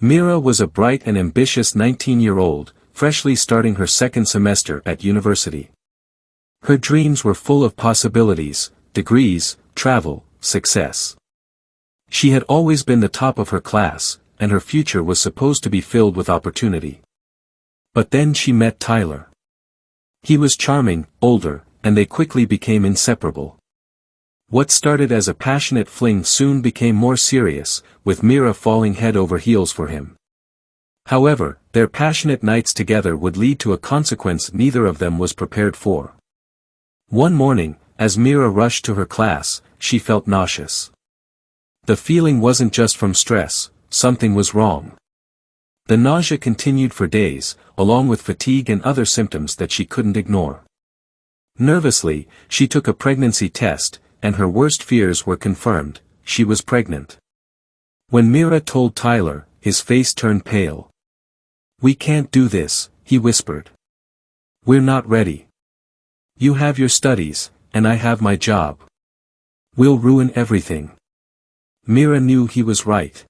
Mira was a bright and ambitious 19-year-old, freshly starting her second semester at university. Her dreams were full of possibilities, degrees, travel, success. She had always been the top of her class, and her future was supposed to be filled with opportunity. But then she met Tyler. He was charming, older, and they quickly became inseparable. What started as a passionate fling soon became more serious, with Mira falling head over heels for him. However, their passionate nights together would lead to a consequence neither of them was prepared for. One morning, as Mira rushed to her class, she felt nauseous. The feeling wasn't just from stress, something was wrong. The nausea continued for days, along with fatigue and other symptoms that she couldn't ignore. Nervously, she took a pregnancy test, and her worst fears were confirmed: she was pregnant. When Mira told Tyler, his face turned pale. "We can't do this," he whispered. "We're not ready. You have your studies, and I have my job. We'll ruin everything." Mira knew he was right.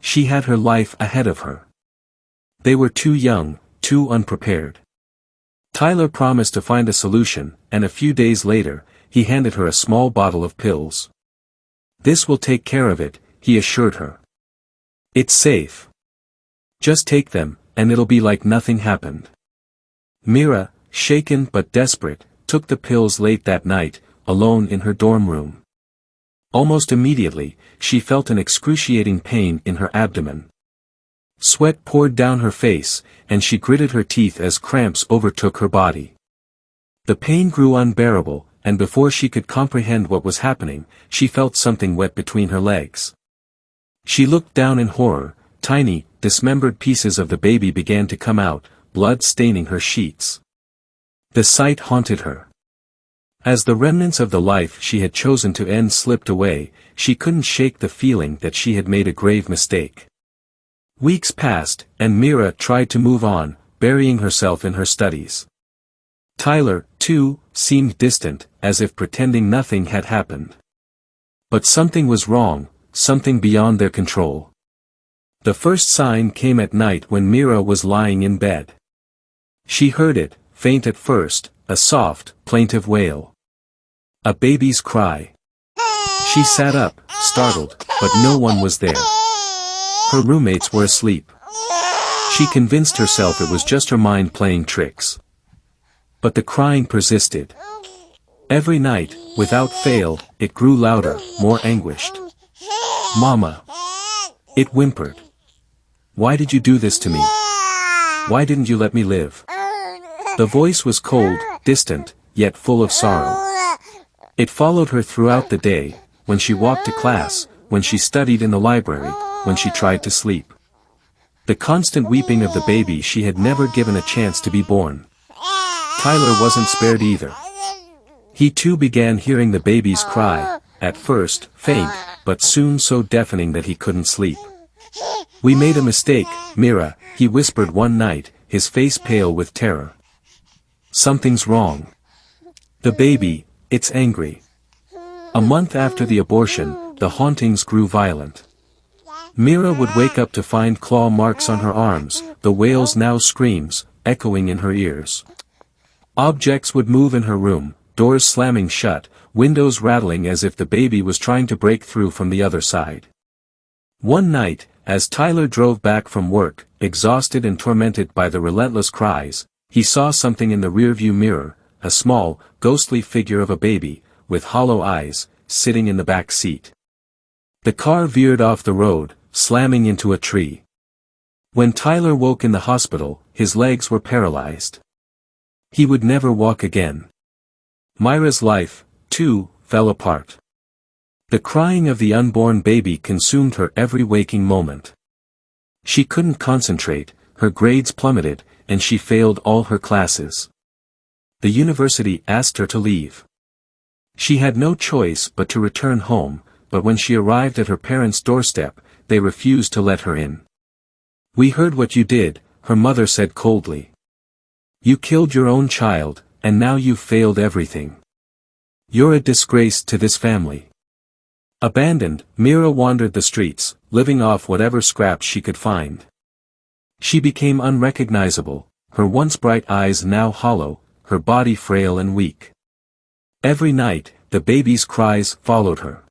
She had her life ahead of her. They were too young, too unprepared. Tyler promised to find a solution, and a few days later, he handed her a small bottle of pills. "This will take care of it," he assured her. "It's safe. Just take them, and it'll be like nothing happened." Mira, shaken but desperate, took the pills late that night, alone in her dorm room. Almost immediately, she felt an excruciating pain in her abdomen. Sweat poured down her face, and she gritted her teeth as cramps overtook her body. The pain grew unbearable, and before she could comprehend what was happening, she felt something wet between her legs. She looked down in horror. Tiny, dismembered pieces of the baby began to come out, blood staining her sheets. The sight haunted her. As the remnants of the life she had chosen to end slipped away, she couldn't shake the feeling that she had made a grave mistake. Weeks passed, and Mira tried to move on, burying herself in her studies. Tyler, too, seemed distant, as if pretending nothing had happened. But something was wrong, something beyond their control. The first sign came at night when Mira was lying in bed. She heard it, faint at first, a soft, plaintive wail. A baby's cry. She sat up, startled, but no one was there. Her roommates were asleep. She convinced herself it was just her mind playing tricks. But the crying persisted. Every night, without fail, it grew louder, more anguished. "Mama!" it whimpered. "Why did you do this to me? Why didn't you let me live?" The voice was cold, distant, yet full of sorrow. It followed her throughout the day, when she walked to class, when she studied in the library, when she tried to sleep. The constant weeping of the baby she had never given a chance to be born. Tyler wasn't spared either. He too began hearing the baby's cry, at first, faint, but soon so deafening that he couldn't sleep. "We made a mistake, Mira," he whispered one night, his face pale with terror. "Something's wrong. The baby, it's angry." A month after the abortion, the hauntings grew violent. Mira would wake up to find claw marks on her arms, the wails now screams, echoing in her ears. Objects would move in her room, doors slamming shut, windows rattling as if the baby was trying to break through from the other side. One night, as Tyler drove back from work, exhausted and tormented by the relentless cries, he saw something in the rearview mirror, a small, ghostly figure of a baby, with hollow eyes, sitting in the back seat. The car veered off the road, slamming into a tree. When Tyler woke in the hospital, his legs were paralyzed. He would never walk again. Myra's life, too, fell apart. The crying of the unborn baby consumed her every waking moment. She couldn't concentrate, her grades plummeted, and she failed all her classes. The university asked her to leave. She had no choice but to return home, but when she arrived at her parents' doorstep, they refused to let her in. "We heard what you did," her mother said coldly. "You killed your own child, and now you've failed everything. You're a disgrace to this family." Abandoned, Mira wandered the streets, living off whatever scraps she could find. She became unrecognizable, her once bright eyes now hollow, her body frail and weak. Every night, the baby's cries followed her.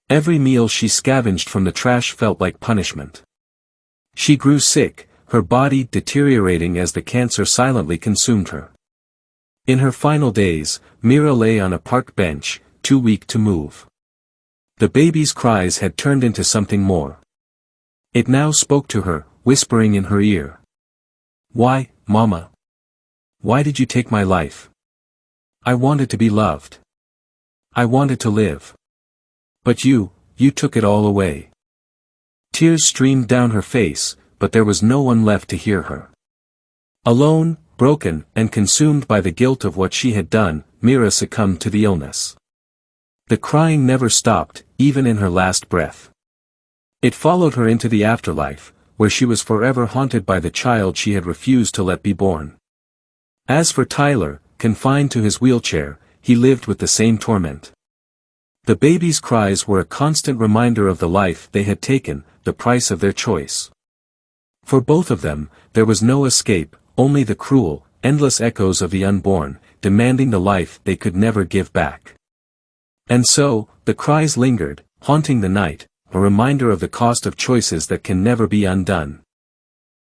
Every meal she scavenged from the trash felt like punishment. She grew sick, her body deteriorating as the cancer silently consumed her. In her final days, Mira lay on a park bench, too weak to move. The baby's cries had turned into something more. It now spoke to her, whispering in her ear. "Why, Mama? Why did you take my life? I wanted to be loved. I wanted to live. But you took it all away." Tears streamed down her face, but there was no one left to hear her. Alone, broken, and consumed by the guilt of what she had done, Mira succumbed to the illness. The crying never stopped, even in her last breath. It followed her into the afterlife, where she was forever haunted by the child she had refused to let be born. As for Tyler, confined to his wheelchair, he lived with the same torment. The baby's cries were a constant reminder of the life they had taken, the price of their choice. For both of them, there was no escape, only the cruel, endless echoes of the unborn, demanding the life they could never give back. And so, the cries lingered, haunting the night, a reminder of the cost of choices that can never be undone.